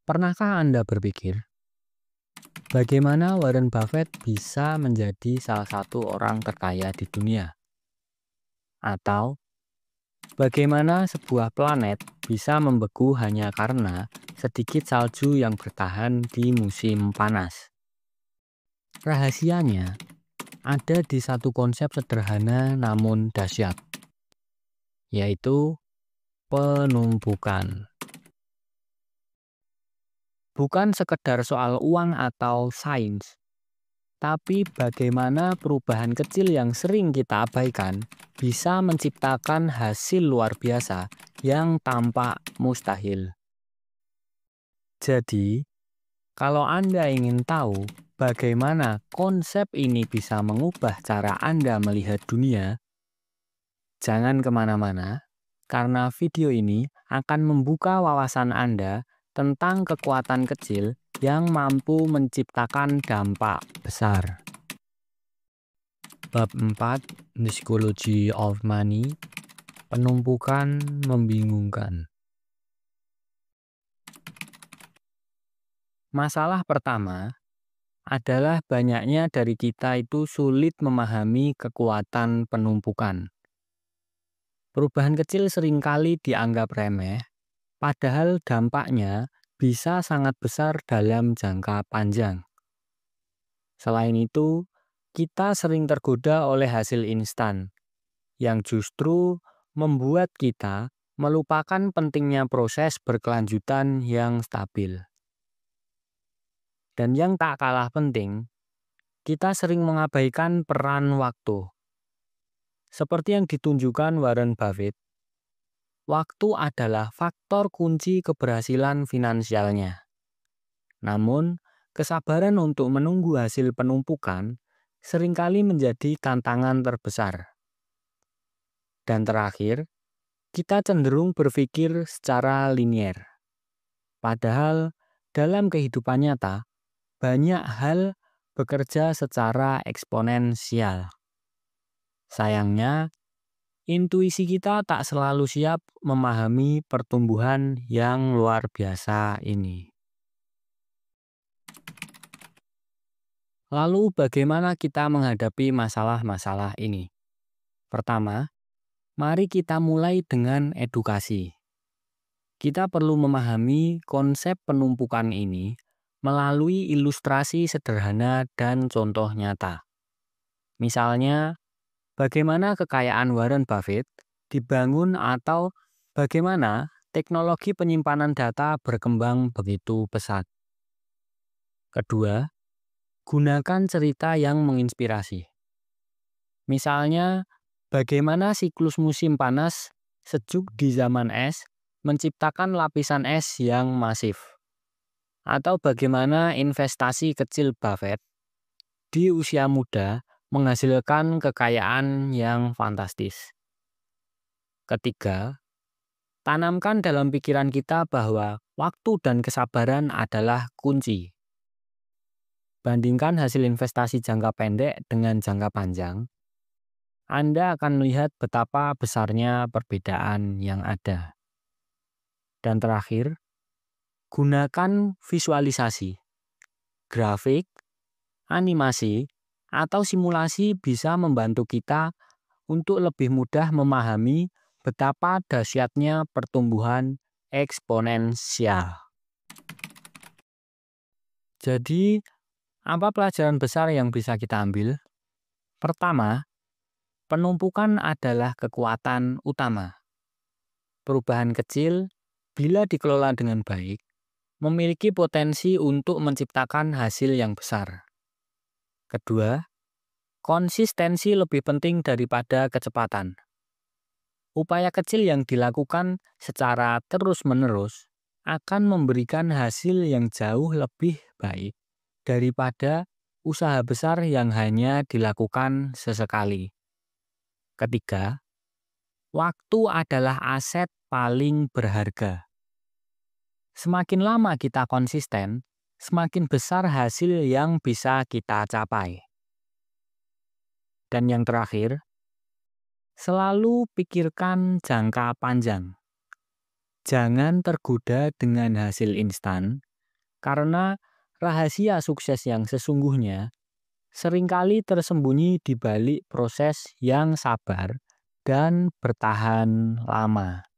Pernahkah Anda berpikir, bagaimana Warren Buffett bisa menjadi salah satu orang terkaya di dunia? Atau, bagaimana sebuah planet bisa membeku hanya karena sedikit salju yang bertahan di musim panas? Rahasianya ada di satu konsep sederhana namun dahsyat, yaitu penumpukan. Bukan sekedar soal uang atau sains, tapi bagaimana perubahan kecil yang sering kita abaikan bisa menciptakan hasil luar biasa yang tampak mustahil. Jadi, kalau Anda ingin tahu bagaimana konsep ini bisa mengubah cara Anda melihat dunia, jangan kemana-mana, karena video ini akan membuka wawasan Anda tentang kekuatan kecil yang mampu menciptakan dampak besar. Bab 4, The Psychology of Money, penumpukan membingungkan. Masalah pertama adalah banyaknya dari kita itu sulit memahami kekuatan penumpukan. Perubahan kecil seringkali dianggap remeh, padahal dampaknya bisa sangat besar dalam jangka panjang. Selain itu, kita sering tergoda oleh hasil instan, yang justru membuat kita melupakan pentingnya proses berkelanjutan yang stabil. Dan yang tak kalah penting, kita sering mengabaikan peran waktu. Seperti yang ditunjukkan Warren Buffett, waktu adalah faktor kunci keberhasilan finansialnya. Namun, kesabaran untuk menunggu hasil penumpukan seringkali menjadi tantangan terbesar. Dan terakhir, kita cenderung berpikir secara linier. Padahal, dalam kehidupan nyata, banyak hal bekerja secara eksponensial. Sayangnya, intuisi kita tak selalu siap memahami pertumbuhan yang luar biasa ini. Lalu bagaimana kita menghadapi masalah-masalah ini? Pertama, mari kita mulai dengan edukasi. Kita perlu memahami konsep penumpukan ini melalui ilustrasi sederhana dan contoh nyata. Misalnya, bagaimana kekayaan Warren Buffett dibangun atau bagaimana teknologi penyimpanan data berkembang begitu pesat. Kedua, gunakan cerita yang menginspirasi. Misalnya, bagaimana siklus musim panas sejuk di zaman es menciptakan lapisan es yang masif. Atau bagaimana investasi kecil Buffett di usia muda menghasilkan kekayaan yang fantastis. Ketiga, tanamkan dalam pikiran kita bahwa waktu dan kesabaran adalah kunci. Bandingkan hasil investasi jangka pendek dengan jangka panjang, Anda akan melihat betapa besarnya perbedaan yang ada. Dan terakhir, gunakan visualisasi. Grafik, animasi, atau simulasi bisa membantu kita untuk lebih mudah memahami betapa dahsyatnya pertumbuhan eksponensial. Jadi, apa pelajaran besar yang bisa kita ambil? Pertama, penumpukan adalah kekuatan utama. Perubahan kecil, bila dikelola dengan baik, memiliki potensi untuk menciptakan hasil yang besar. Kedua, konsistensi lebih penting daripada kecepatan. Upaya kecil yang dilakukan secara terus-menerus akan memberikan hasil yang jauh lebih baik daripada usaha besar yang hanya dilakukan sesekali. Ketiga, waktu adalah aset paling berharga. Semakin lama kita konsisten, semakin besar hasil yang bisa kita capai. Dan yang terakhir, selalu pikirkan jangka panjang. Jangan tergoda dengan hasil instan, Karena rahasia sukses yang sesungguhnya seringkali tersembunyi di balik proses yang sabar dan bertahan lama.